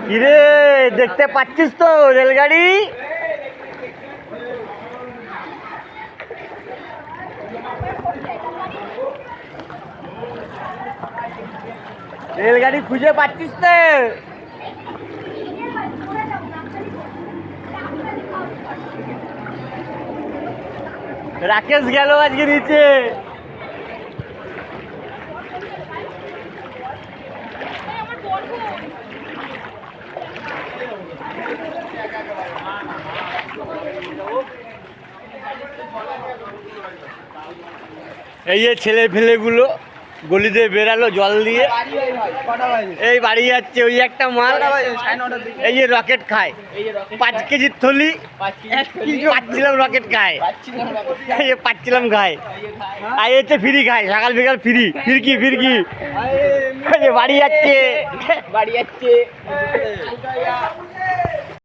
কিরে দেখতে পাচ্ছিস তো রেলগাড়ি? রেলগাড়ি খুঁজে পাচ্ছিস তো? রাকেশ গেল আজকে নিচে। এই যে ছেলে ফেলেগুলো গলি দিয়ে বেরালো জল দিয়ে, এই বাড়ি যাচ্ছে। ওই একটা মাল এই যে রকেট খায়, 5 কেজির থলি পাচ্ছিলাম, রকেট খায়, এই যে পাচ্ছিলাম খায়, আর হচ্ছে ফ্রি খায়, সকাল বিকাল ফ্রি, ফিরকি ফিরকি বাড়ি যাচ্ছে।